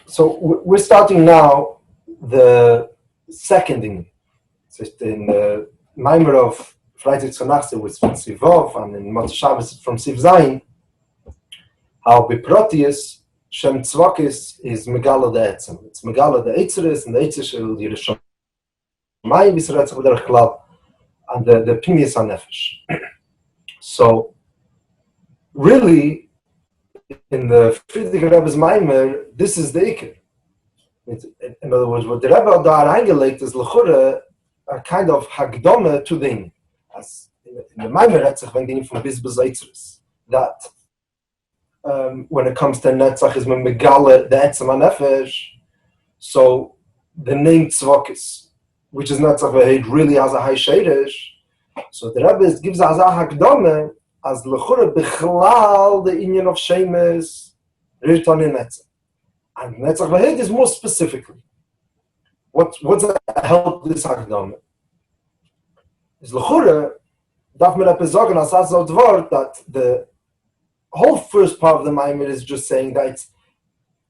So we're starting now the second in. So in the Mamer of Freitag zur Nacht was from Sivov, and in Motzei Shabbos from Siv Zayin, how Beprotius Shem Tzvokis is Megala the Etzem. It's Megala the Eitzeres, and the Eitzer Shel Yerushalayim Yisrael Tzavadar Klal, and the Pnimis HaNefesh. So, really, in the Friedrich Rebbe's Mamer, this is the Iker. In other words, what the Rebbe there angelegt is L'chure a kind of Hagdome to the Inyan. As in the Mamer Netzach when getting from Bizbez Eitzeres, that when it comes to Netzach is when Megale the Etzem HaNefesh, so the name Tzvokis, which is Netzach V'Heid, really has a high Sheiresh. So the Rebbe gives us a Hagdome as L'chure Bichlal the Inyan of Shemes Rirton in Netzach. And Netzach V'Heid is more specifically. What's that help this Hagdome? Is L'chure darf man etwas sagen als das Wort that the whole first part of the Maimir is just saying that it's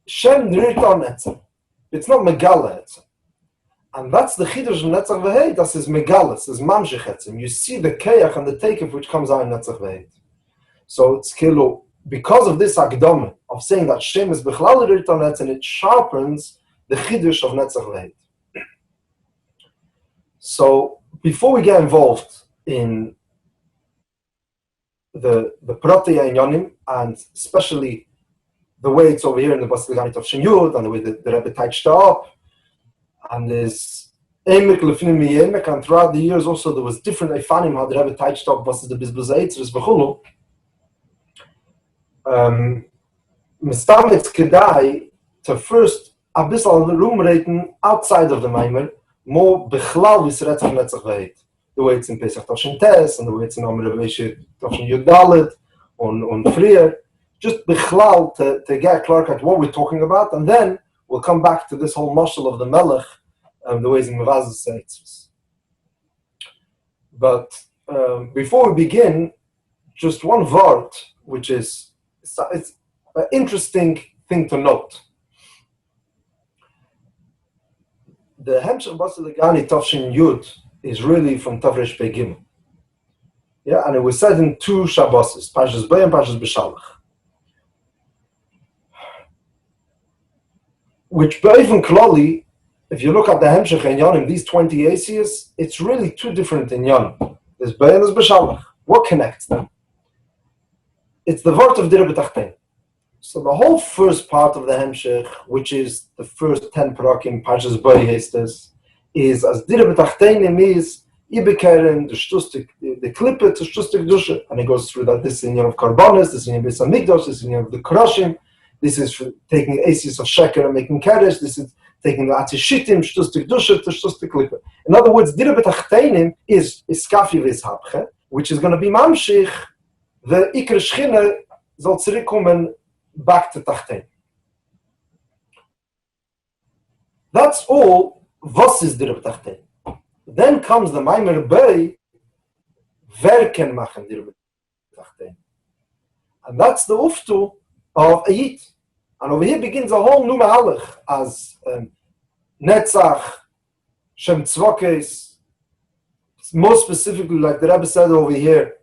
Shem Rirton Netzach. It's not Megala Etzem. And that's the Chidush of Netzach V'Heid, that is Megalis, is Mamshech Etzem. You see the Keach and the Takef which comes out in Netzach V'Heid. So it's Kilo, because of this Akdom of saying that Shem is Bechlal Rirton Etzem, it sharpens the Chidush of Netzach V'Heid. So before we get involved in the Proteya in Yonim, and especially the way it's over here in the Bosi Lgani of Yud, and the way the Rebbe touched up, and there's Emek Lefnim Yemek, and throughout the years also there was different Eifanim how the Rebbe touched up was the Bizbuz Eitzeres V'chulu. Mistam it's Kedai to first a bissel room raten outside of the Maimon, more Bechlal Yisrael Netzach V'Heid. The way it's in Pesach Toshin Tes, and the way it's in Omer Veshe Toshin Yud Dalet, on Frier, just Bechlal to get clark at what we're talking about, and then we'll come back to this whole mashal of the Melech, the ways in Mavaz's Eitzeres. But before we begin, just one word, which is it's an interesting thing to note. The Hemshech Bosi Lgani Toshin Yud is really from Tavresh Pegim. Yeah, and it was said in two Shabbos, Parshas Bay and Parshas B'Shalach. Which, even Kloli, if you look at the Hemshech and Yonim, these 20 ACs, it's really two different in Yonim. There's Bay and there's B'Shalach. What connects them? It's the word of Dir B'Tachtein. So the whole first part of the Hemshech, which is the first 10 parakim, Parshas Bay Hestes, is as Dir B'Tachtein is Ibekeren, the Klippe, to Shtustik Dusha. And it goes through that this is in of Karbonis, this is in Beis HaMikdash, this is in of the Kroshim, this is for taking Asis of Sheker and making Keresh, this is taking the Atishitim, Shtustik Dusha to Shtustik Klippe. In other words, Dir B'Tachtein is Skafi V'Ishapche, which is going to be Mamshich, the Iker Shchine soll zurückkommen back to Tachtein. That's all. Was is Dir B'Tachtein? Then comes the Mamer Bay, wer ken machen Dir B'Tachtein? And that's the Uftu of Ayit. And over here begins a whole new Mahalach as Netzach, Shem Tzvokes, more specifically, like the Rebbe said over here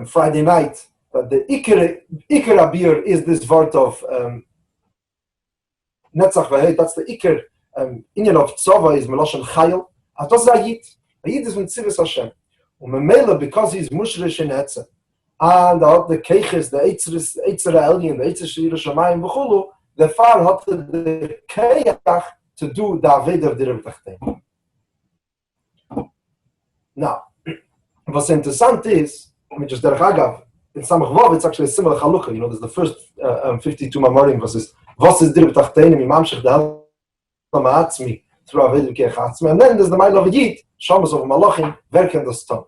Friday night, that the Iker Abir is this word of Netzach V'Heid. That's the Iker Inyan of Tzova is Meloshen Chayil. And that's Ayit. Ayit is from Tzivis Hashem. And Memela, because he's Mushrish in Etzem, and the Keiches, the Eitzer Elyon, the Eitzer Shir Shamayim B'chulu, the Far had the Keiach to do the Aved of Dir B'Tachtein. Now, what's interessant is, I mean, just Derech Agav, in Samach Vav, it's actually a similar Chalukah. You know, there's the first 52 Mamorim verses. Was is Dir B'Tachtein? Mamshech the Hel Ma'atzmi through Aved V'Keich Atzmi. And then there's the Ma'il of Yid, Shamas of Malachim, Verken the Stone.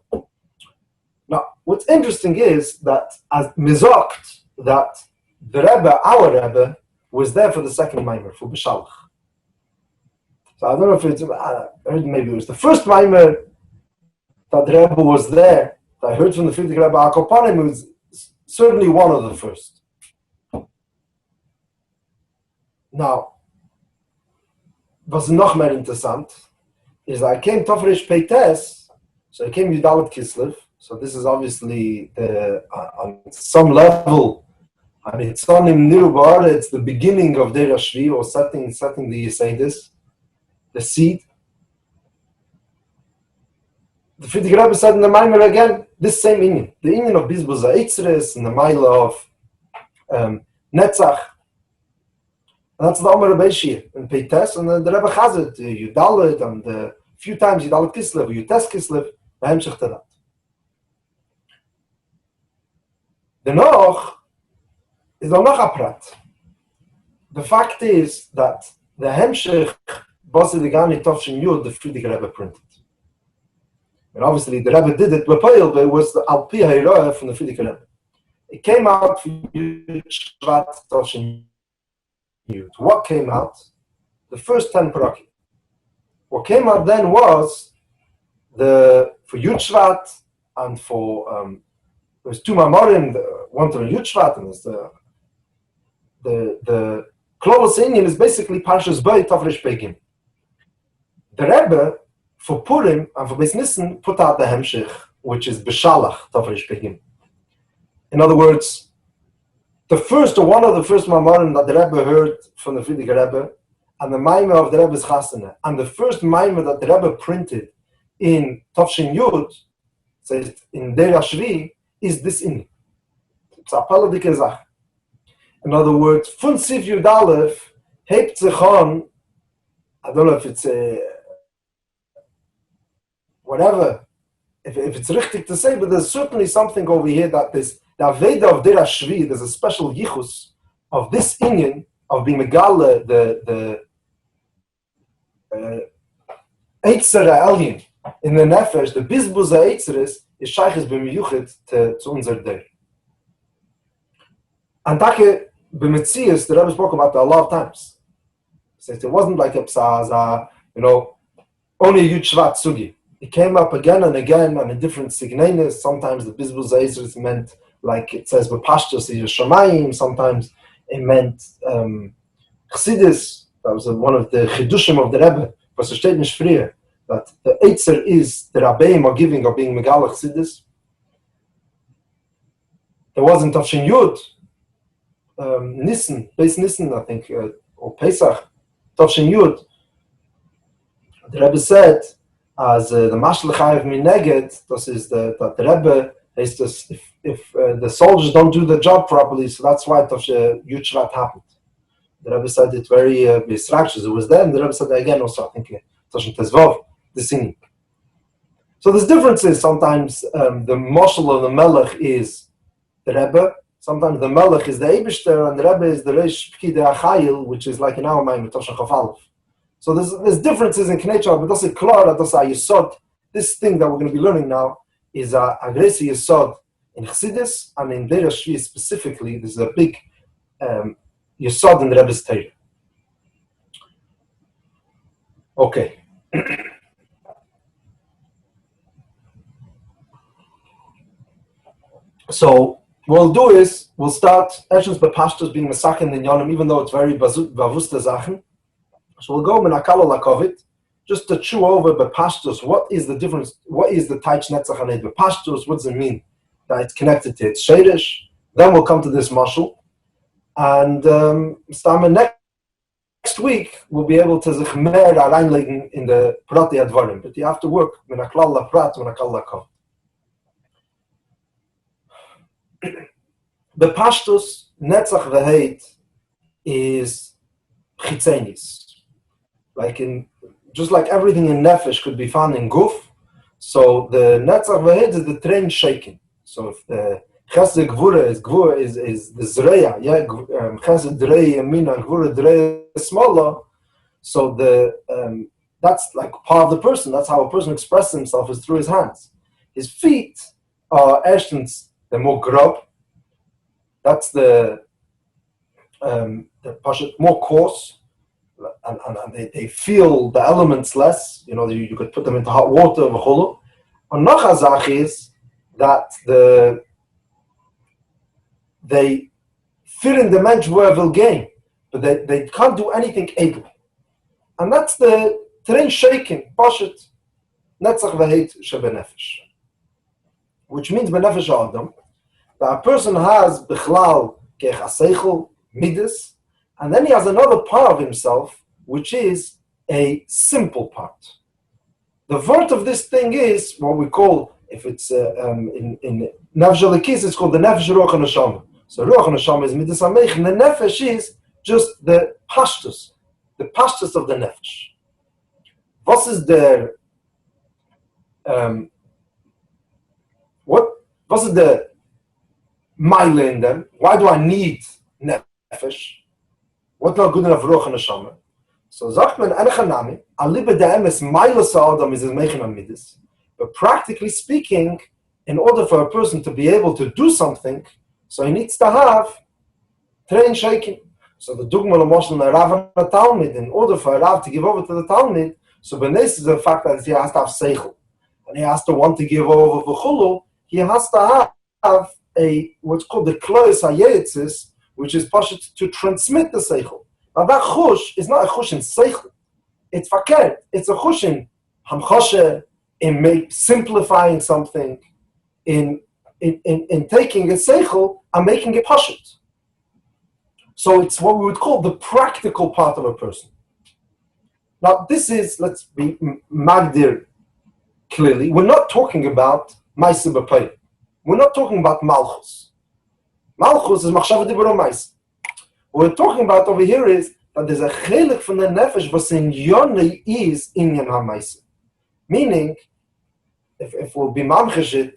Now, what's interesting is that as Mizokt, that the Rebbe, our Rebbe, was there for the second Mamer, for B'Shalach. So I don't know if it's, I heard maybe it was the first Mamer that the Rebbe was there. I heard from the Friedrich Rebbe Akopanim, was certainly one of the first. Now, was noch mehr interessant, is I came Tofresh Peites, so I came Yudalit Kislev. So this is obviously on some level, I mean, it's on in Nirubar, it's the beginning of Deir Shvi, or setting the Yisaidis, the seed. The Frierdiker Rebbe said in the Mamer again, this same Inyan, the Inyan of Bizbuz HaEitzres, and the Maila of Netzach. And that's the Omer Rebbe Shir, in Peites, and the Rebbe Chazet, Yudalit, and a few times Yudalit Kislev, Yutes Kislev, the Hemshech to that. The Noch is the Noch Aprat. The fact is that the Hemshech, Bosi Lgani, Tovshin Yud, the Frierdiker Rebbe printed. And obviously the Rebbe did it, but it was the Al Pi HaYiroeh from the Frierdiker Rebbe. It came out for Shavat Tovshin Yud. What came out? The first 10 parakim. What came out then was for Yud Shvat and for there's two Mamorim, one to the Yud Shvat, and there's the Klovos Inyan is basically Parshas Bei Tofresh Pegim. The Rebbe for Purim and for Beis Nissen put out the Hemshech, which is Beshalach Tofresh Pegim. In other words, the first or one of the first Mamorim that the Rebbe heard from the Frierdiker Rebbe, and the Mamer of the Rebbe's Chasana, and the first Mamer that the Rebbe printed in Tovshin Yud, says in Deir Shvi, is this in. It's a Paladike Zach. In other words, Fun Siv Yud Aleph, hebt sich on, I don't know if it's whatever, if it's richtig to say, but there's certainly something over here that there's the Aveda of Deir Shvi, there's a special yichus of this inyan of being Megale, the Eitzer Elyon in the Nefesh, the Bizbuz Eitzeres is Sheiches b'miyuchet to unser Deir. And Take b'metzias, the Rebbe spoke about that a lot of times. So it wasn't like a psa, only a Yud Shvat Sugi. It came up again and again and in different signenes. Sometimes the Bizbuz Eitzeres meant, like it says, B'pashtos is Shamayim. Sometimes it meant Chassidus. That was one of the Chidushim of the Rebbe. Was steht nicht früher that the Eitzer is the Rabbeim are giving or being Megala Chassidus. There wasn't Tavshin Yud, Nissen, Beis Nissen, I think, or Pesach, Tavshin Yud. The Rebbe said, as the Mashal Chayev Mineged, that is that the Rebbe is this, if the soldiers don't do the job properly, so that's why Tavshin Yud Shvat happened. The Rebbe said it very Bisrakshas. It was then. The Rebbe said that again also, I think, Tavshin Tezvav, the singing. So there's differences. Sometimes the Moshel of the Melech is the Rebbe. Sometimes the Melech is the Eibishter, and the Rebbe is the Reish Pkidei HaChayil, which is like in our mind, Tavshin Chafalef. So there's differences in Knechah, but that's a klar, that's a Yesod. This thing that we're going to be learning now is a Agresi Yesod in Chassidus, and in Deir Shvi specifically, this is a big Yesod in the Rebbe's Torah. Okay. So what we'll do is, we'll start Eshens Bepashtos being Mesachen in Yonim, even though it's very Bavusta Zachen. So we'll go Menakala Lakovit, just to chew over Bepashtos, what is the difference, what is the Taich Netzach Haned Bepashtos, what does it mean that it's connected to its Shadish? Then we'll come to this Mashal. And next week, we'll be able to sich mehr reinlegen in the Prati Advarim, but you have to work Menaklal La Prat, Menakal La Kov. The Pashtus Netzach V'Heit is Chitzenis. Just like everything in Nefesh could be found in Guf, so the Netzach V'Heit is the train shaking. So if the Chesed Gvura is the Zreya, Chesed Drei Yamina, Gvura Drei Smola, so that's like part of the person. That's how a person expresses himself, is through his hands. His feet are Eshtens, they're more grub. That's the more coarse, and they feel the elements less. You could put them into hot water. Another zach is that they fit in the mensch will gain, but they can't do anything able. And that's the terrain shaking, Pashit, Netzach V'heit Shebenefesh. Which means Benefesh Adam, that a person has Bichlal Kech HaSeichel, Midas, and then he has another part of himself, which is a simple part. The word of this thing is what we call, if it's in Nefesh Elikis, it's called the Nefesh Ruach HaNeshama. So Ruach HaNeshama is Midas HaMeich, and the Nefesh is just the pashtus of the Nefesh. What is the what is the mile in them? Why do I need Nefesh? What's not good enough Ruach HaNeshama? So sagt man Enechanami, Alibe de'emes mile sa'adam is mechin amidis. But practically speaking, in order for a person to be able to do something, so he needs to have train shaking. So the dugma l'moshel a Rav and a Talmud, in order for a Rav to give over to the Talmud, so benes is the fact that he has to have seichel, and he has to want to give over v'chulu, he has to have a what's called the klyan hayetzis, which is pashut to transmit the seichel. Now that chush is not a chush in seichel, it's fakir, it's a chush in hamchoshe, in simplifying something, in taking a seichel and making it pashut. So it's what we would call the practical part of a person. Now this is, let's be magdir clearly, we're not talking about Maise B'Payim. We're not talking about Malchus. Malchus is Machshava Dibur Maise. What we're talking about over here is that there's a chelik from the nefesh, but in Yoni is Inyan HaMaise. Meaning, if we'll be mamcheshit,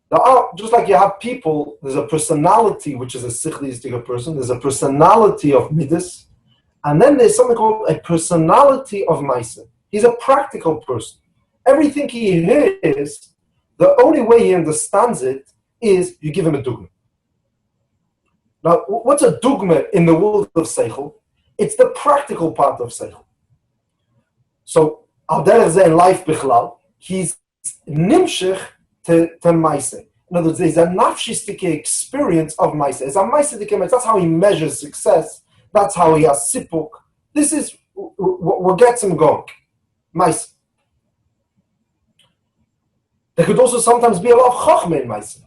there are, just like you have people, there's a personality which is a sichlistic person, there's a personality of midas, and then there's something called a personality of Maise. He's a practical person. Everything he hears, the only way he understands it is you give him a dugma. Now, what's a dugma in the world of seichel? It's the practical part of seichel. So, al derech zeh in life bichlal, he's nimshich to Maise. In other words, there's a nafshistike experience of Maise. It's a Maise, that's how he measures success. That's how he has sipuk. This is what gets him going. Maise. There could also sometimes be a lot of chochmah in Maise.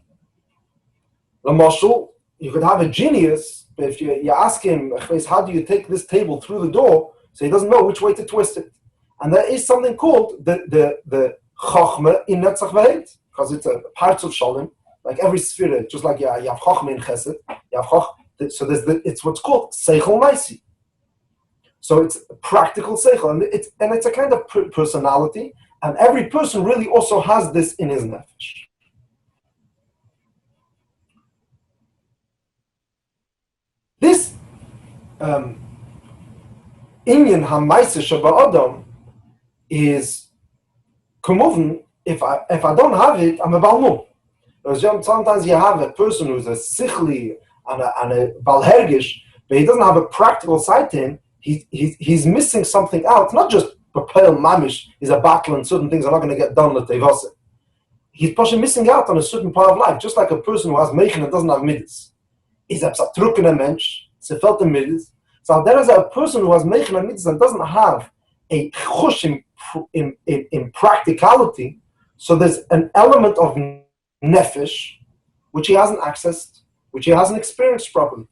L'mashul, you could have a genius, but if you ask him, how do you take this table through the door? So he doesn't know which way to twist it. And there is something called the chochmah in Netzach V'Heit, because it's a part of Shalom, like every sphere, just like you have chochmah in Chesed, you have so it's what's called seichel maisi. So it's practical seichel, and it's a kind of personality, and every person really also has this in his nefesh. This inyan hamaisa sheba'adam is kumuven. If I don't have it, I'm a balmum. Sometimes you have a person who's a sichli and a balhergish, but he doesn't have a practical side to him. He's missing something out. Not just papel mamish. He's a battle and certain things are not going to get done with tevase. He's possibly missing out on a certain part of life, just like a person who has meichen and doesn't have midas. He's a psatruk in a mensch. So felt the midas. So there is a person who has meichen and midas and doesn't have a chush in practicality. So there's an element of nefesh which he hasn't accessed, which he hasn't experienced properly.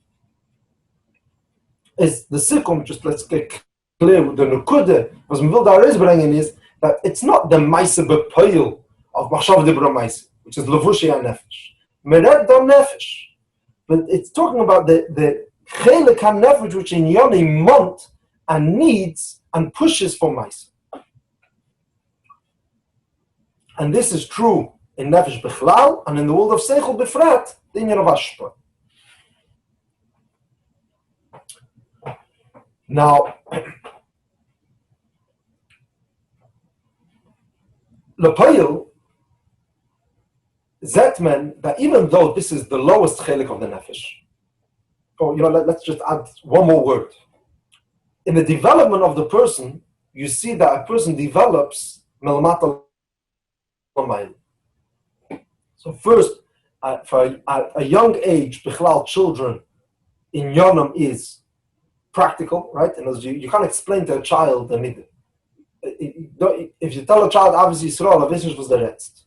Is the sikkum, just let's get clear with the nukude, was Mvildar is bringing is that it's not the Maise B'Payil of Machshav Dibra Maise, which is Levushi HaNefesh. Mered Dam Nefesh. But it's talking about the Chelik HaNefesh which in Yoni mont and needs and pushes for Maise. And this is true in Nefesh Bichlal and in the world of Seichel Bifrat, the Inyan of Ashpa. Now, Lepayil, Zetman, that even though this is the lowest chelik of the Nefesh, let's just add one more word. In the development of the person, you see that a person develops Melmata. So first, for a young age, Bichlal children in Yonam is practical, right? And as you can't explain to a child the midah. if you tell a child Avos Yisrael, wissen was der Rest.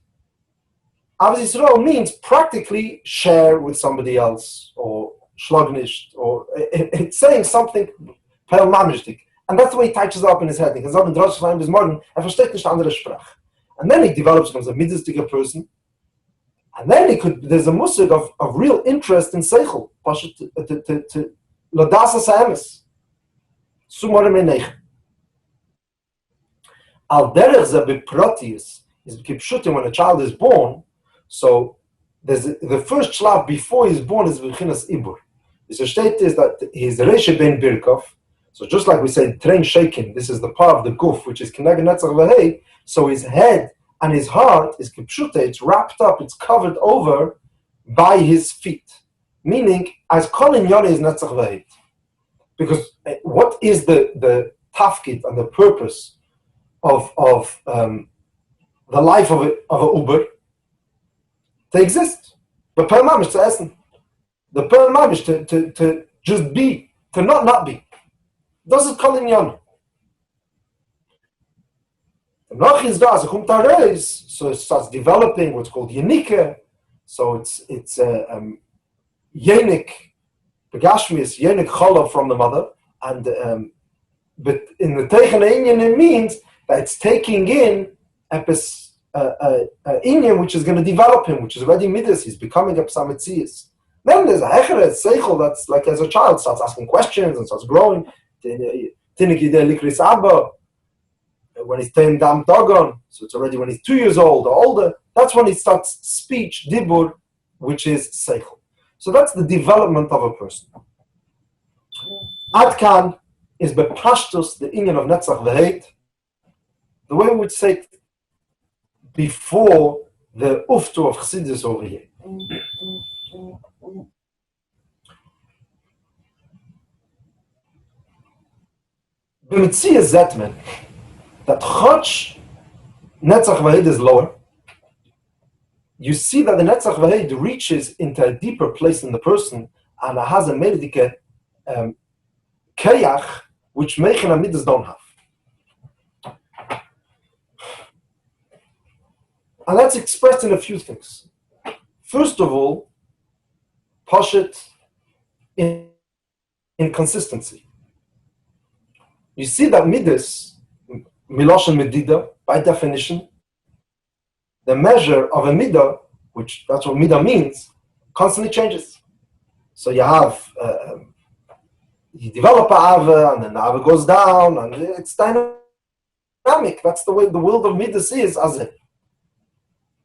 Avos Yisrael means practically share with somebody else, or schlag nicht, or it's saying something pel mamishdik. And that's the way he touches up in his head. He can say, in Drosh Shleim bis morgen, versteht nicht andere Sprache. And then he develops becomes a middlestiger person. And then there's a musik of real interest in Seichel. To Ladasa Saemes. Sumore Menech. Al derech ze beprotius is kipshutim when a child is born. So there's the first shlav before he's born is v'chinas ibur. The state is that he's reshe ben birkov. So just like we said, train shaking, this is the part of the guf, which is kineg netzach v'hei. So his head and his heart is kipshute, it's wrapped up, it's covered over by his feet. Meaning, as kolin yoni is netzach v'hei. Because what is the tafkid and the purpose of the life of a Uber? To exist. The Pearl Mamish to essen. The Pearl Mamish to just be, to not be. Das ist kolin yoni. Noch is da, so kommt da raus, so it starts developing what's called Yenike, so it's Yenik, Begashmis, Yenik Chola from the mother, and but in the Teichen Inyan it means that it's taking in Inyan which is going to develop him, which is already Midas, he's becoming a Psametzias. Then there's a Hecheret, Seichel, that's like as a child, starts asking questions and starts growing, Tiniki de Likris Abba, when he's 10 dam dogon, so it's already when he's 2 years old or older, that's when he starts speech, dibur, which is seichel. So that's the development of a person. Adkan is bepashtus, the inyan of netzach v'heit, the way we would say it before the uftu of chassidus over here. B'mitzia zetmen, that Chotch Netzach Vahid is lower, you see that the Netzach Vahid reaches into a deeper place in the person and it has a medike kayach which Meichen Amidas don't have. And that's expressed in a few things. First of all, Poshet in consistency. You see that Midas Miloshen Medida, by definition, the measure of a Midah, which that's what Midah means, constantly changes. So you have, you develop a Ava, and then the Ava goes down, and it's dynamic. That's the way the world of Midas is, as it.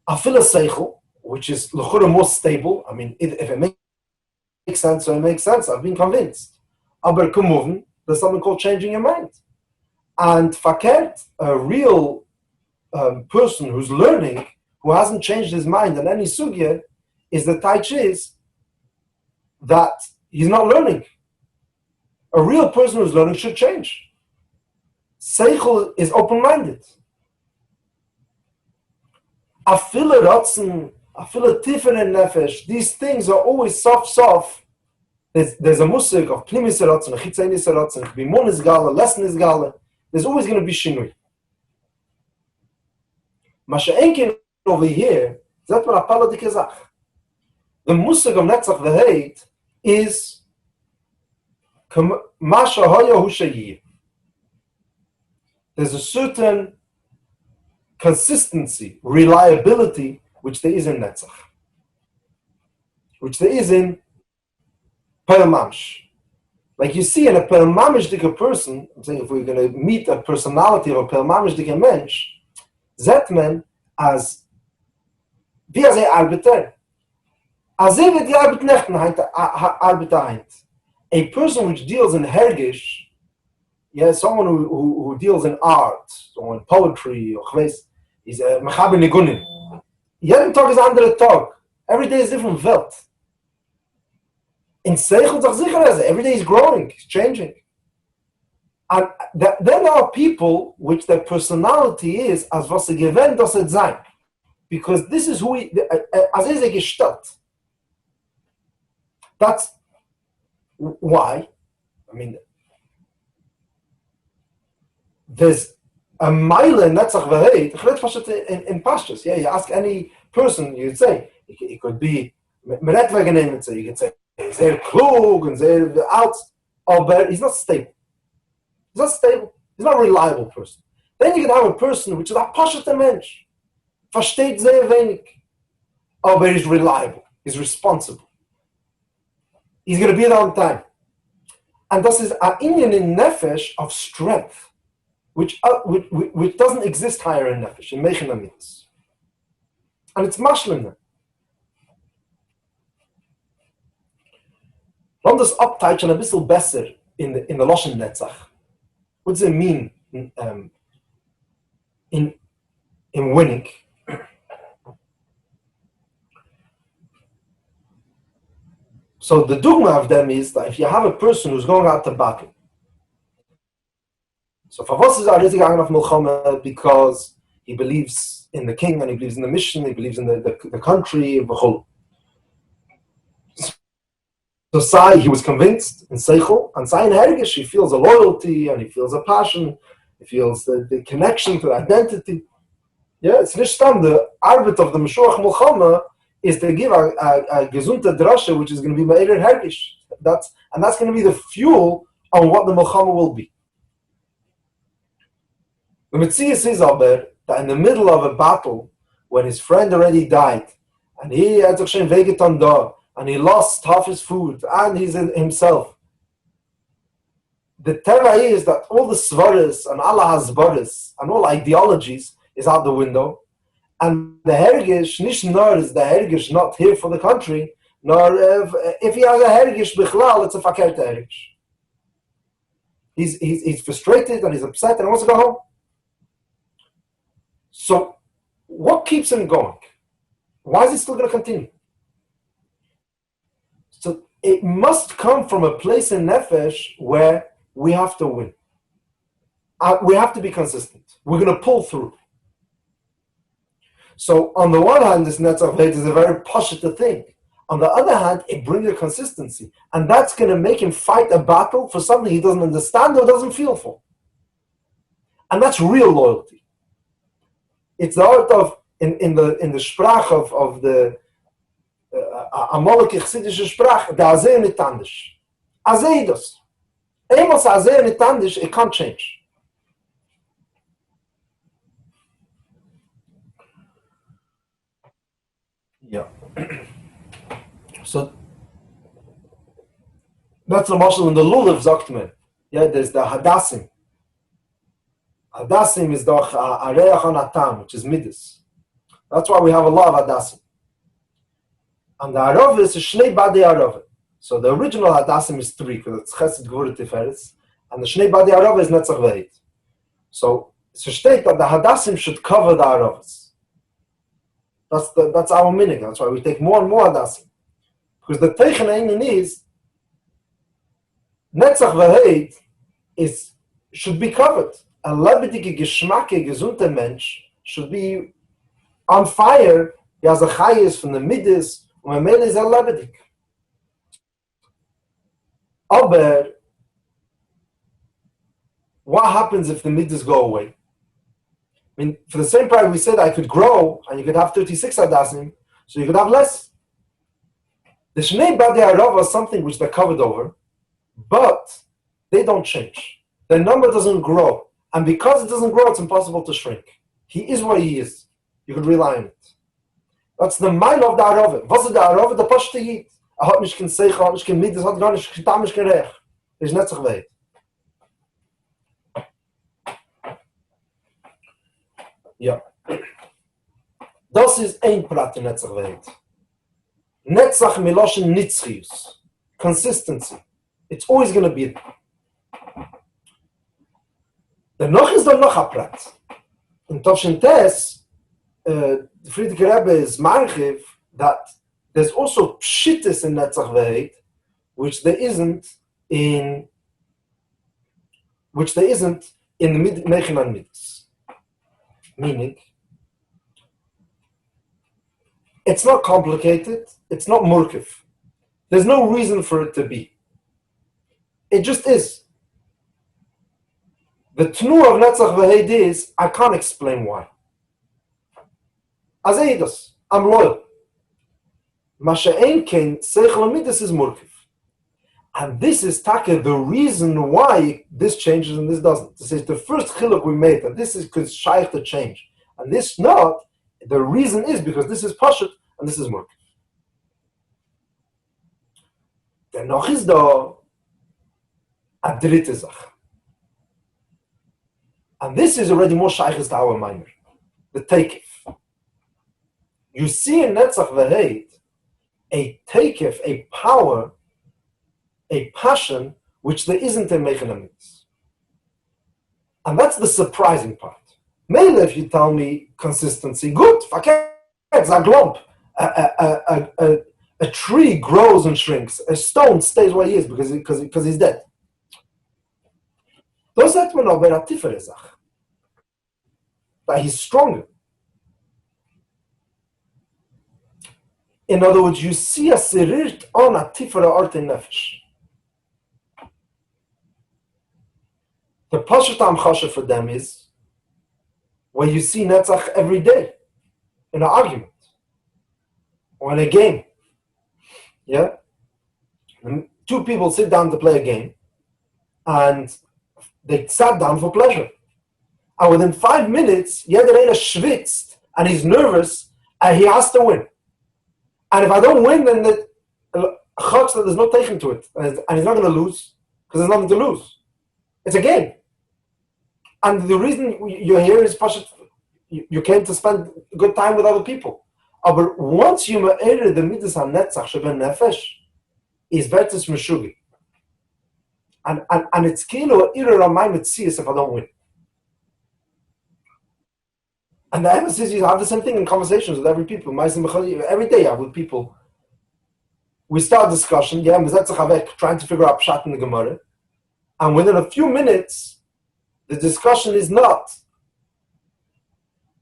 Afila Seichel, which is L'chura more stable, I mean, if it makes sense, so it makes sense, I've been convinced. Aber Kumuvn, there's something called changing your mind. And fakert, a real person who's learning, who hasn't changed his mind on any sugya, is the taichis that he's not learning. A real person who's learning should change. Seichel is open-minded. Afile rotzen, afile tifen nefesh, these things are always soft. There's a musik of pnimis rotzen, a chitzenis rotzen, bimon is gala, lesson is gala. There's always going to be shinui. Masha'enkin over here, that's what Apala de Kezach. The musig of Netzach v'heit is Masha Hoya Hushayi. There's a certain consistency, reliability, which there is in Netzach, which there is in Pelamamsh. Like you see in a Pelmamishdika person, I'm saying if we're going to meet a personality of a Pelmamishdika mensch, that man as wie as Arbeiter. As wird die Arbeit nechten Arbeiter. A person which deals in Hergish, yeah, someone who deals in art, or in poetry, or is a Mechaber Nigunim. Jeden Tag is andere Tag. Every day is different Welt. In Seichel Zach Sicher, every day is growing, it's changing. And then there are people which their personality is as was sie gewähnt, das it sein. Because this is who he, as is a Gestalt. That's why, I mean, there's a mile netzach v'heit, in pastures. Yeah, you ask any person, you'd say, it could be, meret wegen you could say, sehr klug and sehr out, but he's not stable. He's not stable. He's not a reliable person. Then you can have a person which is a pashut mensch, versteht sehr wenig, but he's reliable, he's responsible. He's going to be there on time. And this is an inyan in nefesh of strength, which doesn't exist higher in nefesh, in mechin amitis. And it's mashlim. Lass das abteichen ein bisschen besser in the Loshen Netzach. What does it mean in winning? So the dogma of them is that if you have a person who's going out to battle, so for was is already going off Milchama because he believes in the king and he believes in the mission, he believes in the country, so Sai, he was convinced in Seichel, and Sai in Hergish, he feels a loyalty and he feels a passion, he feels the connection to identity. Yeah, it's nicht stand the arbeit of the Meshuach Milchama is to give a gesunte drasha, which is going to be Me'er Hergish. That's going to be the fuel on what the Milchama will be. The Metzias is aber that in the middle of a battle, when his friend already died, and he had to shein vegetan da, and he lost half his food, and he's in himself. The tera is that all the svaras and all hasbaras and all ideologies is out the window, and the hergish nicht nur is the hergish not here for the country, nor if he has a hergish bichlal, it's a fakert hergish. He's frustrated and he's upset and he wants to go home. So, what keeps him going? Why is he still going to continue? So it must come from a place in nefesh where we have to win. We have to be consistent. We're going to pull through. So on the one hand, this netzach v'heit is a very pashut thing. On the other hand, it brings a consistency. And that's going to make him fight a battle for something he doesn't understand or doesn't feel for. And that's real loyalty. It's the art of, in the sprach of the Amalekich Chassidische Sprach, the Azeh Nitandish. Azeh does. Amos Azeh Nitandish, it can't change. Yeah. So that's the marshal in the Lulav Zaktman. Yeah, there's the Hadassim. Hadassim is the Areach Anatam, which is Midas. That's why we have a lot of Hadassim. And the Arov is a Shnei Badi Arov. So the original Hadassim is 3, because it's Chesed Gvura Tiferes, and the Shnei Badi Arov is Netzach V'heit. So it's a state that the Hadassim should cover the Arovas. That's our minig. That's why we take more and more Hadassim. Because the Teichen Einen is Netzach V'heit should be covered. A lebendige, geschmacke, gesunde Mensch should be on fire. He has a chayes from the midis, and Mamer is a lebendig. Aber what happens if the midis go away? I mean, for the same price we said I could grow, and you could have 36 Hadassim, so you could have less. The Shnei Badi Arav was something which they're covered over, but they don't change. The number doesn't grow. And because it doesn't grow, it's impossible to shrink. He is what he is. You could rely on it. That's the mind of the Arove. Was ist der Arove? Der Pashte Yid. Hat nicht kein Seichel, hat nicht kein Midas, hat gar nicht getan, nicht kein Recht. Ist Netzach V'heit. Ja. Das ist ein Prat in Netzach V'heit. Netzach Miloshen Nitzchius. Consistency. It's always going to be there. Der noch ist doch noch ein Prat. In Tovshin Tes, the Friedrich Rebbe is marchiv that there's also pshittis in Netzach V'heit, which there isn't in the Mechin and Midas. Meaning, it's not complicated, it's not murkiv. There's no reason for it to be. It just is. The tnu of Netzach V'Heid is, I can't explain why. As Eidos, I'm loyal. Masha'en Ken, Seichel Midas is Murkiv. And this is taka the reason why this changes and this doesn't. This is the first chiluk we made, that this is because shaykh to change. And this not, the reason is because this is Pashut and this is Murkiv. Dennoch is da a dritte Sache. And this is already more shaykhs to our Mamer, the Teikif. You see in Netzach V'Heid a Teikif, a power, a passion, which there isn't in Mechanamitis. And that's the surprising part. Maybe if you tell me consistency, good, it's a glump. A tree grows and shrinks. A stone stays where he is because he's dead. Does that mean that he's stronger? In other words, you see a sirirt on a tifere art in nefesh. The Pashat Amchasha for them is when you see Netzach every day in an argument or in a game. Yeah? And two people sit down to play a game and they sat down for pleasure. And within 5 minutes, jeder einer schwitzt and he's nervous and he has to win. And if I don't win, then there's no taking to it. And he's not going to lose because there's nothing to lose. It's a game. And the reason you're here is you came to spend good time with other people. But once you ma'ere the midas hanetzach sheben nefesh, is vertus meshugi. And it's kilo irer amay mitzias if I don't win. And the emphasis is I have the same thing in conversations with every people. Every day I have with people. We start discussion, trying to figure out pshat in the Gemara. And within a few minutes, the discussion is not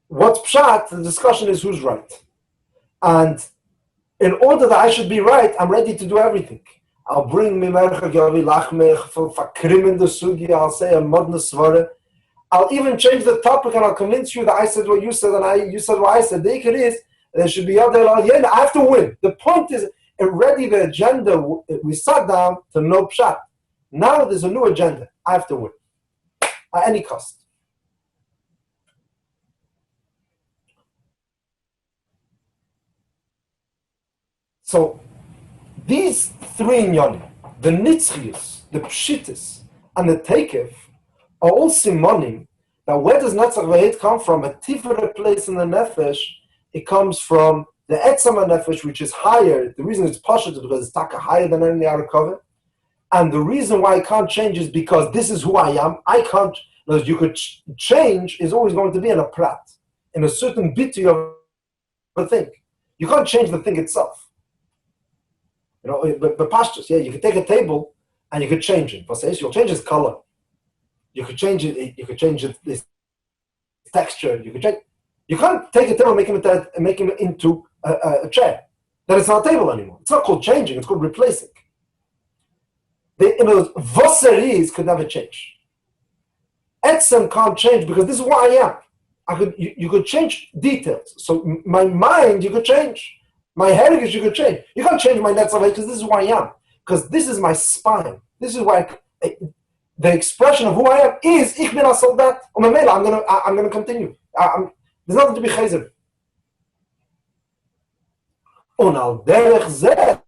what's pshat, the discussion is who's right. And in order that I should be right, I'm ready to do everything. I'll bring Mamer for fakrim in the sugi, I'll say a modna svara. I'll even change the topic and I'll convince you that I said what you said and you said what I said. The ikar is, there should be other, I have to win. The point is, already the agenda, we sat down to no pshat. Now there's a new agenda. I have to win. At any cost. So, these three inyanim, the nitzchius, the pshitis, and the tekev, are all simonim that where does Netzach V'Heid come from? A tiferet place in the nefesh, it comes from the etzam nefesh, which is higher. The reason it's pashut is because it's taka higher than any other cover. And the reason why I can't change is because this is who I am. I can't, because you could change is always going to be in a prat, in a certain biti of the thing. You can't change the thing itself. You know, the pastures, you could take a table and you could change it. You'll change its color. You could change it. You could change its texture. You can't take a table and make him into a chair. Then it's not a table anymore. It's not called changing. It's called replacing. Voseris could never change. Etzem can't change because this is what I am. You could change details. So my mind you could change. My heritage you could change. You can't change my Netzach because this is who I am. Because this is my spine. This is why the expression of who I am is Ich bin a soldat. I'm gonna continue. There's nothing to be chazer. Und al derech zeh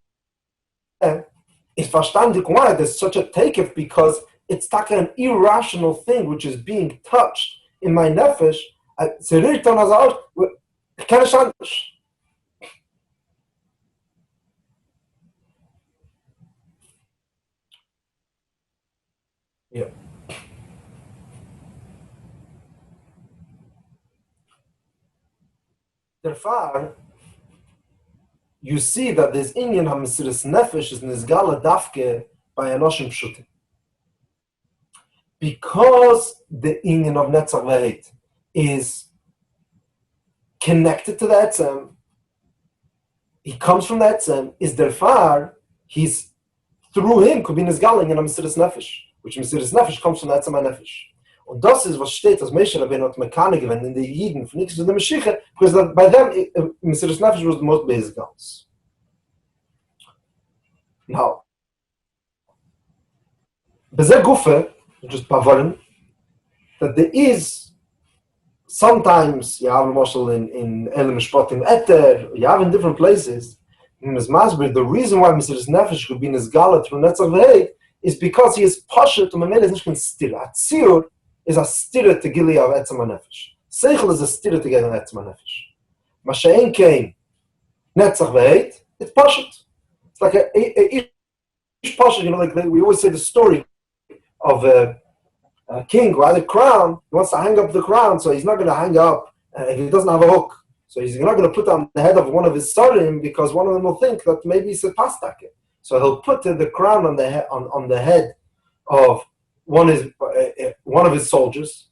is verstandig why there's such a takeoff, because it's like an irrational thing which is being touched in my nefesh. Yeah. Therefore, you see that this Indian Hamesiris Nefesh is Nizgala Dafke by Enoshim Pshutim. Because the Indian of Netzach V'Heid is connected to the Etzem, he comes from the Etzem, is therefore, through him could be Nizgala in Hamesiris Nefesh, which Hamesiris Nefesh comes from the Etzem HaNefesh. Und das ist, was steht, als Moshe Rabbeinu hat Mekane gewendet in die Jiden, von nichts zu der Mashiach, because by them, Mesiras Nefesh was the most basic ones. Now, Bezer Gufe, just Pavarim, that there is sometimes you have a marshal in Elim Shpotim Eter, you have in different places. In his Masber, the reason why Mesiras Nefesh could be in his Gala through Netzach V'Heid is because he is Pasha to Mamele is nicht kein Stira. Atzir is a Stira to Gilead of Etzem HaNefesh. Seichel is a Stira to Gilead of Etzem HaNefesh. Mashain came Netzach V'Heid, it's Pasha. It's like a Pasha, like we always say the story of a king who had a crown. He wants to hang up the crown, so he's not going to hang up if he doesn't have a hook. So he's not going to put on the head of one of his sarim because one of them will think that maybe it's a pastake. So he'll put the crown on the head of one of his soldiers,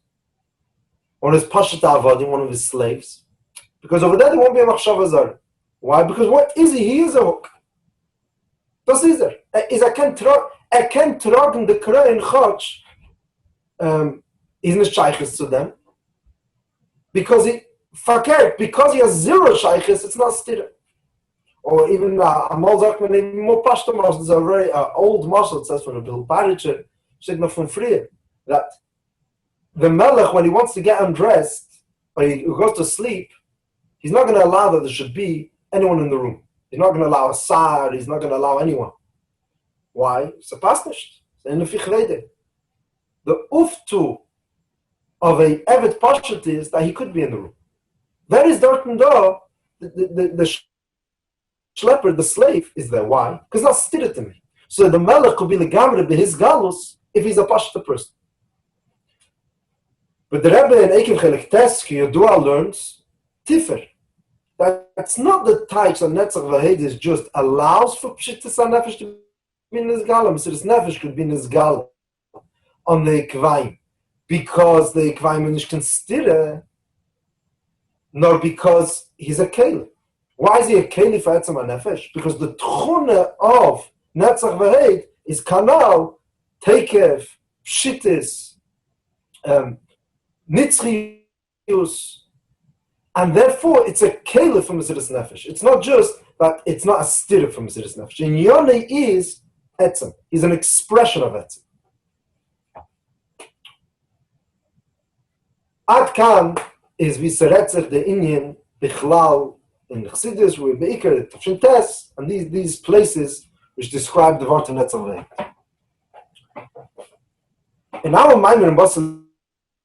one of his pashat avadim, one of his slaves, because over there won't be a machshava zar. Why? Because what is he? He is a hook. Das ist Is can't tragen the klyan chach. He's not shaykhis to them because he has zero shaykhis. It's not stira. Or even Amal Zakman, more pashto marshal, is a very old marshal. It says from the Bill Baricher, Sigma from Freer, that the Melech, when he wants to get undressed or he goes to sleep, he's not going to allow that there should be anyone in the room. He's not going to allow a sar. He's not going to allow anyone. Why? It's a pasnish. The uftu of a evet pashat is that he could be in the room. There is dort and da the schlepper, the slave, is there. Why? Because that's stira to me. So the melech could be legamre be his galus if he's a pashta person. But the Rebbe in Eikim Chelik Teski Yodua learns tifer. That's not the types of Netzach V'Heid is just allows for pshittas nefesh to be in his galam. So this nefesh could be in his galam on the Kvaim because the Kvaim is nicht stira, nor because he's a keli. Why is he a keli for Etzem HaNefesh? Because the tchune of Netzach V'Heid is kanal, tekev, pshittis, nitzchius, and therefore it's a keli for Mesiras Nefesh. It's not just that it's not a stira for Mesiras Nefesh. In Yonei is Etzem. He's an expression of Etzem. Ad kan is viseretzer the Indian bichlal in Chassidus, we're Beikar, Tafshin Tes, and these places which describe the Vart Netzach V'Heid. In our Mamer in Bosi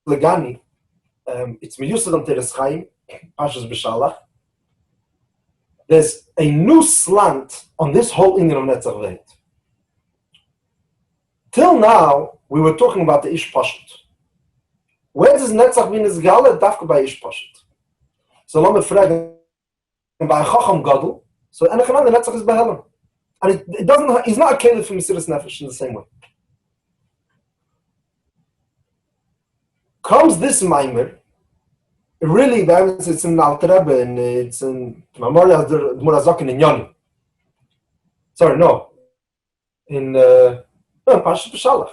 Lgani, it's Meyusad on Teres Chaim, Pashas B'Shalach. There's a new slant on this whole Indian of Netzach V'Heid. Till now, we were talking about the Ish Pashut. Where does Netzach bin is Gala? Dafka by Ish Pashut. So let me frag by Chacham Gadol. So and the Netzach is Behelam. And it doesn't. He's not a Caliph from Mesiras Nefesh in the same way. Comes this Mamer. Really, it's in Alter Rebbe and it's in Mamer Admor in Yoni. Sorry, no. In Pashas B'Shalach.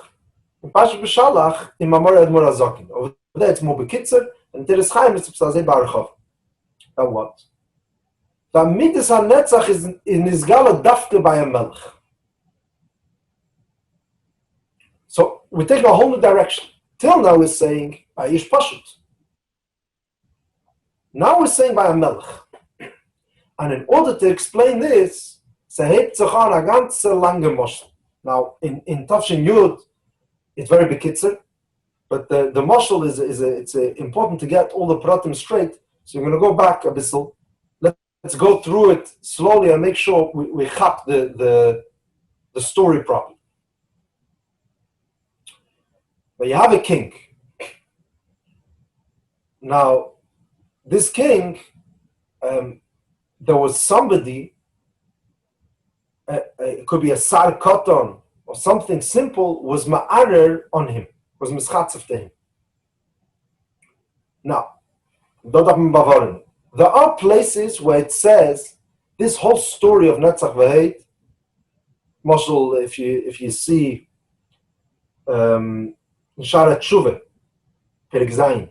In Pashas B'Shalach, in Mamer Admor Azakin. Over there, it's more Bekitzer, and Teres Chaim is Psazei Baruchov. Now what? The Midas HaNetzach is in Nizgala Dafke by a Melech. So we're taking a whole new direction. Till now we're saying by Ish Pashut. Now we're saying by a Melech. And in order to explain this, Sehet Tzachar a ganze lange Moshel. Now in Tafshin Yud, it's very bekitzer, but the Moshel it's important to get all the pratim straight. So you're going to go back a bit. Let's go through it slowly and make sure we chap the story properly. But you have a king. Now, this king, there was somebody, it could be a sar koton or something simple, was ma'arer on him, was mischatzev to him. Now, there are places where it says this whole story of Netzach V'Heid. Mashal, if you see Sharat Shuvah, Perek Zayin.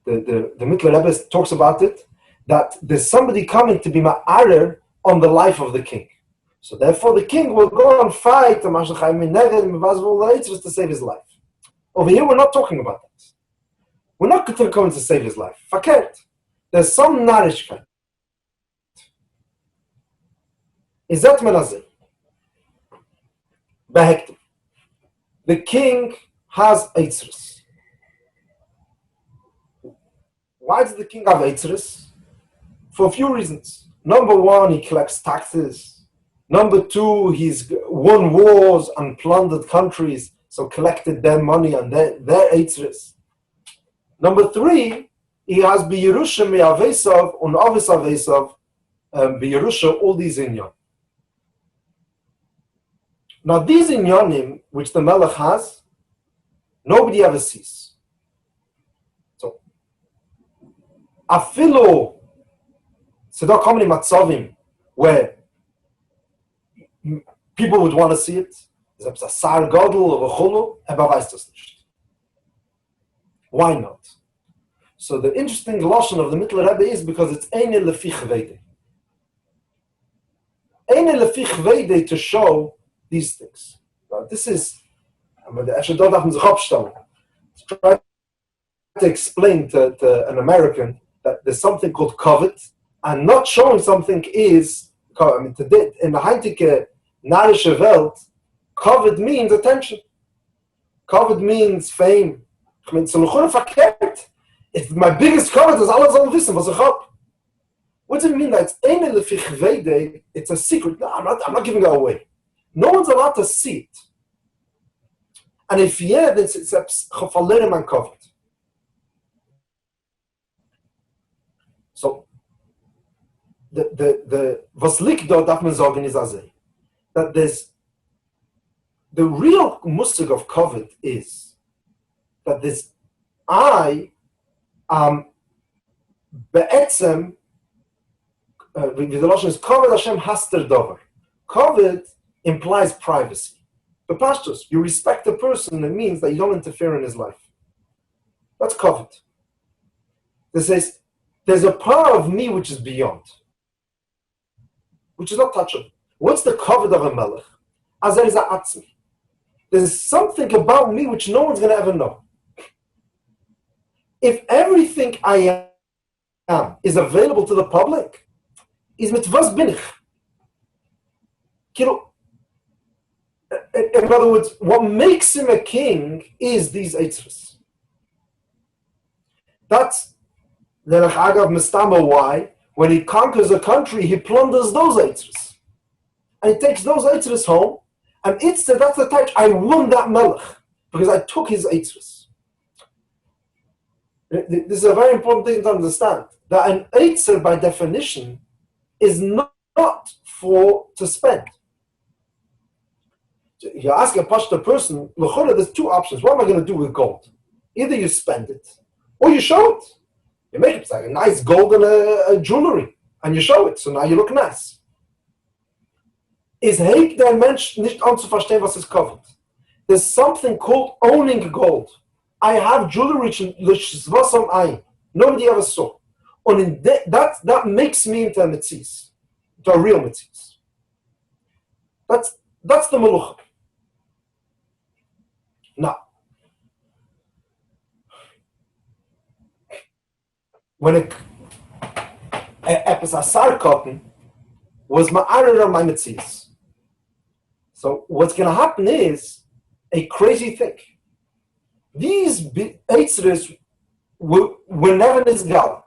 The Mittler Rebbe talks about it, that there's somebody coming to be ma'arer on the life of the king. So therefore the king will go and fight to save his life. Over here we're not talking about that. We're not going to save his life. Fakert. There's some narishkeit. Is that menazeh? Behektiv. The king has eitzrus. Why does the king have eitzrus? For a few reasons. Number one, he collects taxes. Number two, he's won wars and plundered countries, so collected their money and their eitzrus. Number three, he has b'Yerusha me'avesav and avis avesav b'Yerusha, all these inyan. Now these inyanim, which the Melech has, nobody ever sees. So, afilo, Sedar Komni Matzavim, where people would want to see it, selbst a Sar Gadol or a Cholo, weiß das nicht. Why not? So the interesting lashon of the Mittler Rebbe is because it's eine lefi chveide. Eine lefi chveide to show these things. Now, this is, I should not have try to explain to an American that there's something called covet, and not showing something is, I mean, today, in the heutige narische Welt, covet means attention. Covet means fame. I mean, so verkehrt. If my biggest covet is alles sollen wissen, was ich hab. What does it mean that it's eine lefi chveide? It's a secret. No, I'm not giving it away. No one's allowed to see it. And if then it's verlieren mein covet. So the was liegt dort, darf man sagen, is that there's the real mustig of covet is that this I be'etzem with the lashon is covet Hashem haster dover. Covet implies privacy. The pastors, you respect the person, it means that you don't interfere in his life. That's covet. This says there's a part of me which is beyond, which is not touchable. What's the covet of a melech? Azer is atzmi. There's something about me which no one's going to ever know. If everything I am is available to the public, is mit was bin ich? In other words, what makes him a king is these eitzrus. That's the Agav Mistama why, when he conquers a country, he plunders those eitzrus. And he takes those eitzrus home, and that's the type, I won that melech, because I took his eitzrus. This is a very important thing to understand, that an eitzer, by definition, is not to spend. You ask a Pashta person, there's two options. What am I going to do with gold? Either you spend it, or you show it. You make it like a nice gold and a jewelry, and you show it, so now you look nice. Is hebt der Mensch nicht anzuverstehen, was es kostet? There's something called owning gold. I have jewelry which is wasam ein. Nobody ever saw. And that makes me into a mitzis, to a real mitzis. That's the melucha. Now, when a Epis cotton was ma'arer on my mitzis. So what's going to happen is a crazy thing. These eitzres were never nisgal.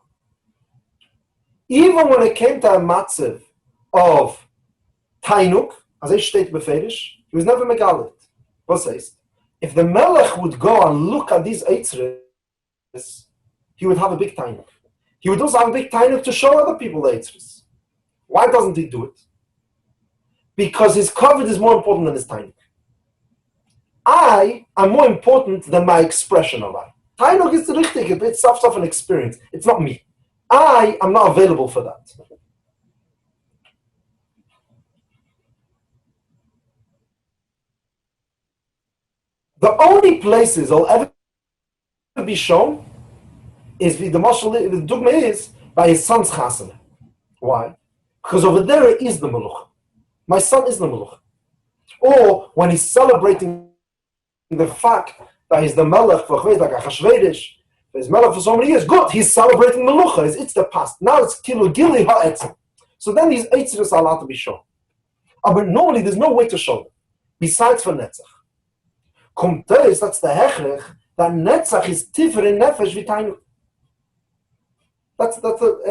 Even when it came to a matziv of tainuk, as I state beferish, he was never megalit. What says? If the melech would go and look at these eitzres, he would have a big tainuk. He would also have a big tainuk to show other people the eitzres. Why doesn't he do it? Because his covet is more important than his tainuk. I am more important than my expression of I. Tainuk is the richtig, it's stuff of an experience. It's not me. I am not available for that. The only places I'll ever be shown is the dogma is by his son's chasana. Why? Because over there is the Meluch. My son is the Meluch. Or when he's celebrating the fact that he's the Melech, like Achashverosh, he's Melech for so many years, good, he's celebrating Melucha, it's the past. Now it's Kilu Gili Ha'etzim. So then these Eitzeres are allowed to be shown. But normally there's no way to show them, besides for Netzach. Kumteis, that's the Hechrech, that Netzach is Tifer in Nefesh V'Tainu.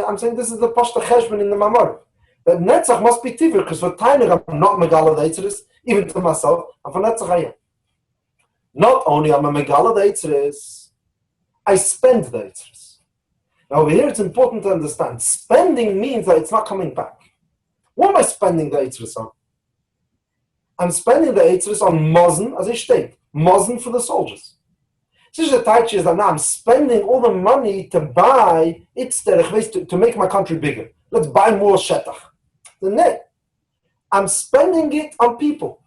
I'm saying this is the Pashta Cheshbon in the Mamer. That Netzach must be Tifer, because for Tainu I'm not Megala the Eitzeres, even to myself, and for Netzach I am. Not only am I Megala the Eitzeres, I spend the Eitzeres. Now over here it's important to understand. Spending means that it's not coming back. What am I spending the Eitzeres on? I'm spending the Eitzeres on Mozen, as I state. Mozen for the soldiers. This is the Taichi is that now I'm spending all the money to buy to make my country bigger. Let's buy more Shetach. The net. I'm spending it on people.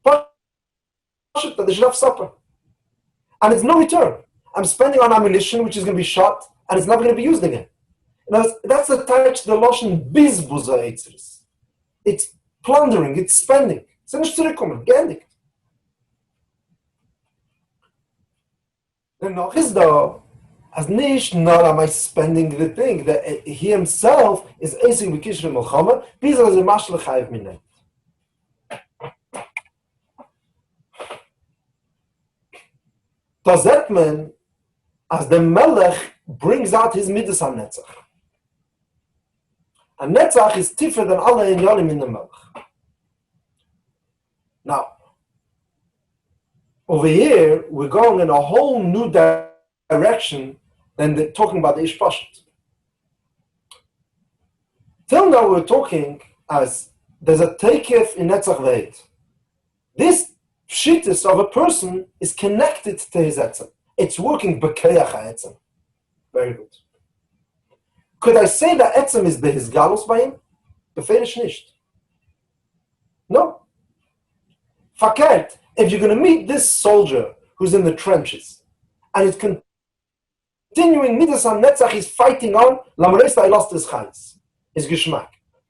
That they should have supper. And it's no return. I'm spending on ammunition, which is going to be shot, and it's never going to be used again. Now, that's the Taichi, the Loshen Bizbuza Eitzeres. It's plundering, it's spending. It's nicht zurückkommen, geendigt. And noch is though, as nicht not am I spending the thing, that he himself is acing with Kishre Melchama, because he mashal chayiv minay. Does that mean, as the Melech brings out his midas on Netzach? And Netzach is different than alle Inyanim in the Melech. Now, over here, we're going in a whole new direction than talking about the Ish Pashut. Till now, we're talking as there's a Teikef in Netzach Veit. This Pshitis of a person is connected to his Etzem. It's working B'keach HaEtzem. Very good. Could I say that Etzem is his galus by him? Beferish nicht. No. Fakert, if you're going to meet this soldier who's in the trenches, and it's continuing midas on Netzach, he's fighting on, Lamreista, I lost his chayes, his geschmack.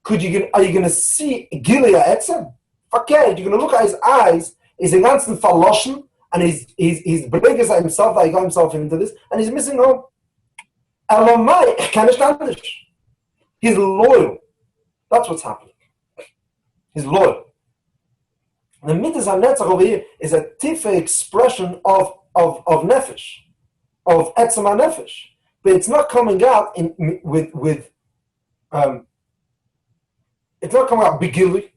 Are you going to see Gilia Etzem? Fakert, you're going to look at his eyes, he's in ganzen verloschen, and he's bringing himself, that he got himself into this, and he's missing home. Elamai, ich kann nicht anders. He's loyal. That's what's happening. He's loyal. The midas HaNetzach over here is a tife expression of nefesh, of etzem HaNefesh, but it's not coming out it's not coming out begili.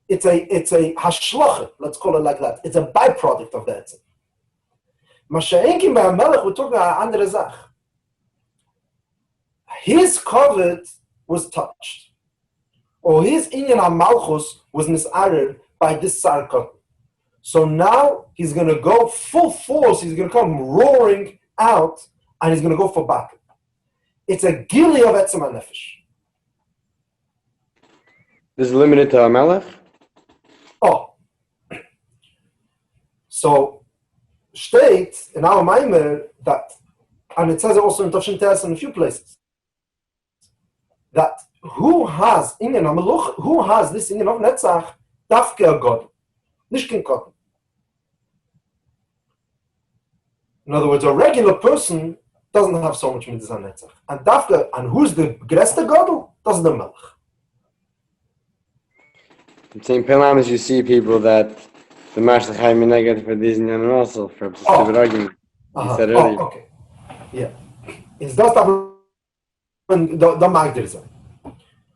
It's a hashloche, let's call it like that. It's a byproduct of the etzem. Masha'enkim by Melech, we're talking about andere Zach. His covet was touched, or his inyan HaMalchus was misared by this sarkot. So now he's going to go full force, he's going to come roaring out, and he's going to go for battle. It's a gili of Etzem HaNefesh. This is limited to Melech? Oh. So, state in our Mamer that, and it says it also in Toshin Teres in a few places, that who has Inyan HaMeluch, who has this Inyan of Netzach, Dafke God, Nishkin Kotten. In other words, a regular person doesn't have so much midas on Netzach. And Dafke, and who's the Greste God? That's the Melech. In St. Pilamas, you see people that the Mashal Chaim Mineged for these and also for a stupid argument. You said earlier. Oh, okay. Yeah. It's just the Magdir Zay.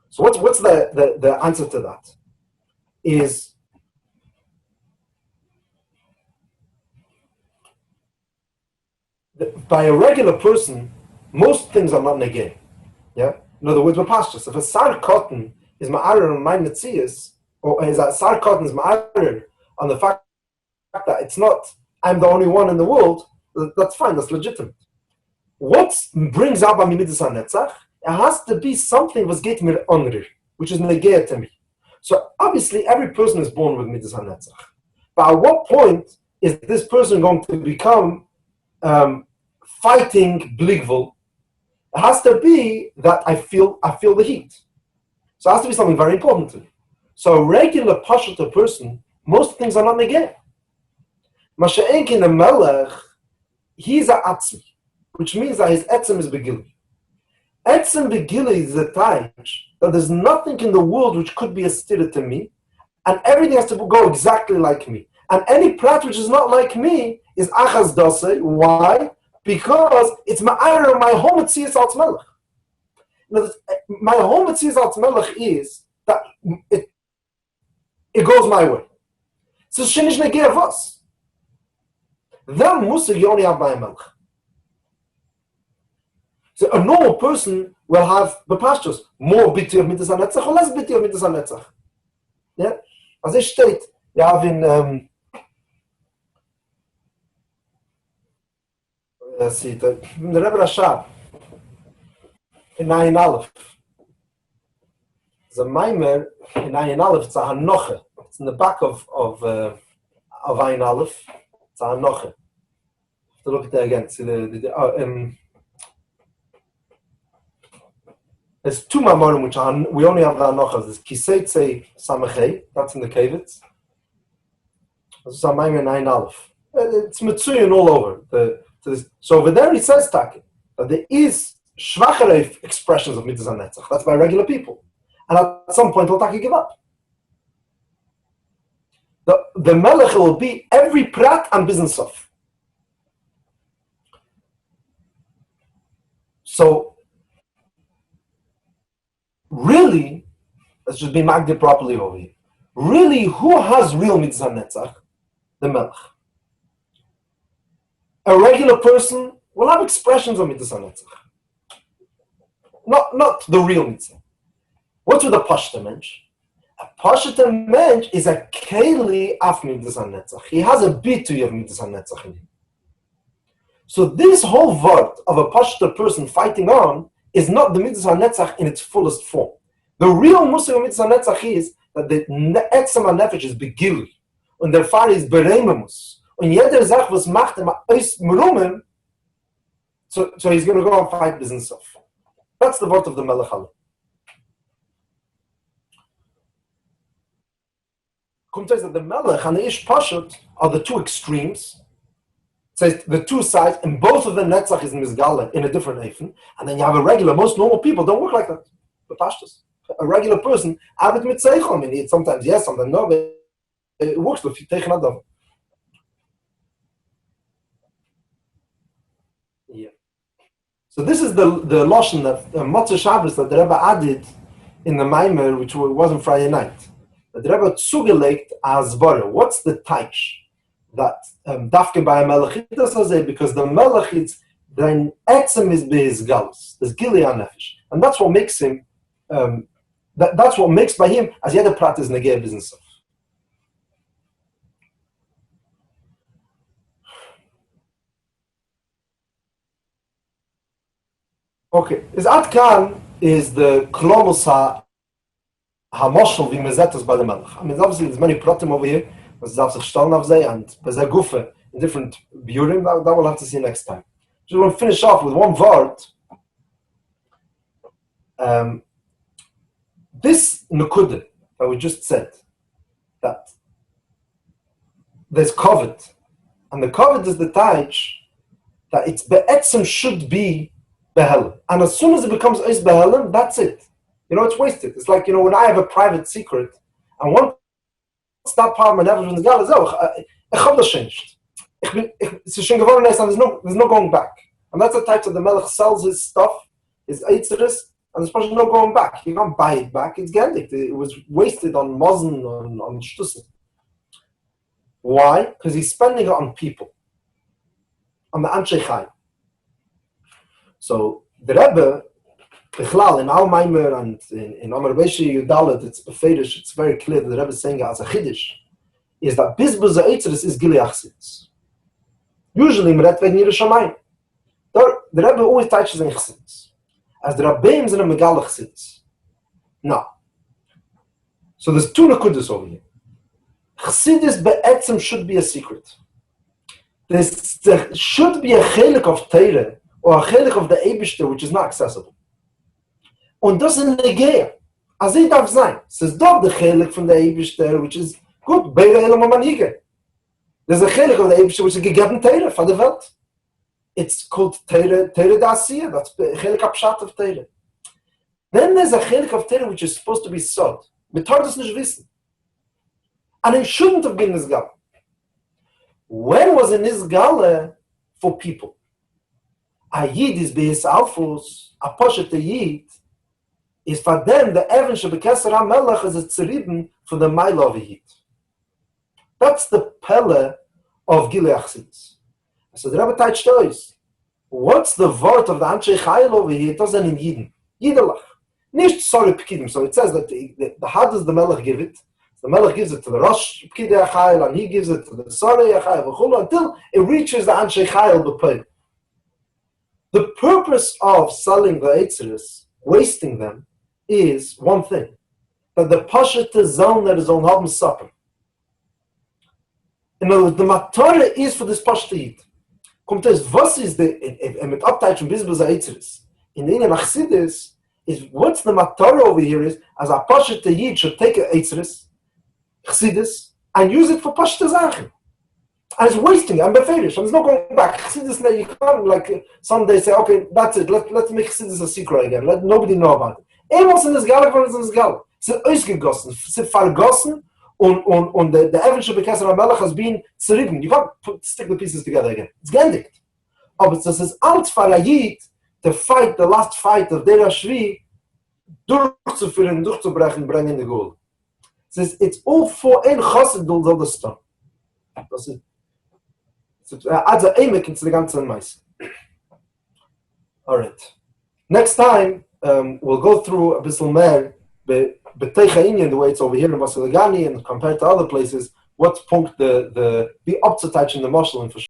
So what's the answer to that? Is by a regular person, most things are not negay. Yeah? In other words, we're pastures. If a sar cotton is ma'arer on my metzias, or is a sar cotton is ma'arer on the fact that it's not, I'm the only one in the world, that's fine, that's legitimate. What brings out by midas HaNetzach? It has to be something was get mir onrir, which is negay to me. So obviously, every person is born with midas HaNetzach. But at what point is this person going to become fighting Bligvul. It has to be that I feel the heat. So it has to be something very important to me. So a regular Pashut person, most things are not negay. Masha'enkin the Melech, he's a Atzmi, which means that his Etzem is Begili. Etzem Begili is a touch that there's nothing in the world which could be a stira to me, and everything has to go exactly like me. And any prat which is not like me is Achaz Dase. Why? Because it's Ma'ayra, my whole Metzias Alt Melech. My whole Metzias Alt Melech is that it goes my way. So Shinish Negei of us. Then Musig you only have by Melech. So a normal person will have the pastures more biti of mitzvah netzach or less biti of mitzvah netzach. Yeah, as it steht, you have in let's see, the Rebbe Rashab in Ayin Aleph. The Mamer in Ayin Aleph, it's a Hanoche. It's in the back of Ayin Aleph. It's a Hanoche. To look at that again. See there's two Mamorim which we only have the Hanochas. There's Kiseitze Samachei, that's in the Kavitz. There's a Mamer in Ayin Aleph. It's Mitzuyin all over. So over there he says that there is Shvacharef expressions of Mitzvah Netzach. That's by regular people. And at some point he'll give up. The Melech will be every prat and business of. So really, let's just be magdi properly over here. Really, who has real Mitzvah Netzach? The Melech. A regular person will have expressions of Mitzvah Netzach. Not the real Mitzvah. What's with a Pashta Mensch? A Pashta Mensch is a Keli af Mitzvah Netzach. He has a bitui of Mitzvah Netzach in him. So this whole word of a Pashta person fighting on is not the Mitzvah Netzach in its fullest form. The real Musar of Mitzvah Netzach is that the Etzem HaNefesh is Begili, and der Fall is Berememus. Und jeder Sach, was macht aus Merumim, so he's going to go and fight business off. That's the word of the Melech HaLem. Kommt says that the Melech and the Ish Pashut are the two extremes. It says the two sides, and both of the Netzach is Mizgala in a different Eifen, and then you have a regular, most normal people don't work like that. The Pashtus. A regular person, Abit Mitzeichom, and it's sometimes yes, sometimes no, but it works if you take another. Yeah. So this is the Lashon that Motzei Shabbos that the Rebbe added in the Mamer, which wasn't Friday night. The Rebbe zugelegt as Bara. What's the Taish that Dafken by a Melech? Because the Melech is then Etzem is Beis Galus. There's Gilead Nefesh, and that's what makes him. That's what makes by him as yet a prat is negay business of. Okay, is Atkan is the klolos hamoshel v'mezetos by the melech. I mean, obviously there's many pratim over here. There's also shtaln avzei and bezeh gufe in different burim. That we'll have to see next time. Just want to finish off with one word. This nukudah that we just said, that there's kovet, and the kovet is the taich that it's be'etzem should be behelim, and as soon as it becomes is behelim, that's it. It's wasted. It's like when I have a private secret, and once that part of my never is gal is ich hab das changed. It's schon geworden ist, and there's no going back, and that's the type that the melech sells his stuff, his eitzeres. And there's probably no going back. You can't buy it back. It's gendik. It was wasted on Mozen, on Shtussen. Why? Because he's spending it on people. On the Anshe Chai. So the Rebbe, Bichlal, in Al Mamer and in Amar Beshi Yudalet, it's befedish, it's very clear that the Rebbe is saying as a Chiddush, is that Bizbuz Eitzeres is Gili Achsidus. Usually, Meret Veg Nir Shamayim. The Rebbe always touches in Chsidus. As the Rabbeim in a Megalach Chsidus. Now, so there's two Nakudas over here. Chsidus be'etzem should be a secret. there should be a chelik of Torah or a chelik of the Eibishter which is not accessible. Und das in Negea. As it darf sein. Es ist doch der chelik from the Eibishter which is good. Beide Elam Manige. There's a chelik of the Eibishter which is gegeben Torah for the Welt. It's called Torah Dasiya. That's chelik apshat of Torah. Then there's a chelik of Torah which is supposed to be sod. Mit Torah das nicht wissen. And it shouldn't have been Nizgala. When was a Nizgala for people? A Yid is Beis Alfus, a Poshet Yid, is for them the Evan Shebekesser HaMelech is a Tzeribin for the Maila of a Yid. That's the Pele of Gilei Achsidus. So the Rebbe touched us. What's the word of the Anshe Chayil over here? It doesn't in Yidden. Yidelach. Nicht Sorry Pekidim. So it says that how does the Melech give it? The Melech gives it to the Rosh Pekidei Chayil, and he gives it to the Sorry Chayil, until it reaches the Anshe Chayil B'Pei. The purpose of selling the Eitzeres, wasting them, is one thing. That the Pashat zone that is on Haben Supper. In other words, the Matara is for this Pashat Yid. Kommt es, was is the, mit Abteitschen bis bei Eitzeres, in the Achsidus, is what's the Matara over here is, as a Pashat Yid should take a Eitzeres, Chassidus, and use it for Pashta Zachen. And it's wasting it. I'm beferish. I'm not going back. Chassidus, you can't, like, someday say, okay, that's it. Let's make Chassidus a secret again. Let nobody know about it. Emos in this Galak, was in this Galak. It's ausgegossen. It's vergossen, and the Evan Shebekesser HaMelech has been zerriben. You can't stick the pieces together again. It's gendigt. But this is alt for a Yid to fight the last fight of Der Ashvi, durchzuführen, durchzubrechen, bringen the goal. It's all for ein Chassidul soll das tun. Das ist, adds a emek into the ganze Mais. All right. Next time, we'll go through a bit more B'teicha Inyan, the way it's over here in Bosi Lgani and compared to other places, what punkt the up to touch in the Moshel and for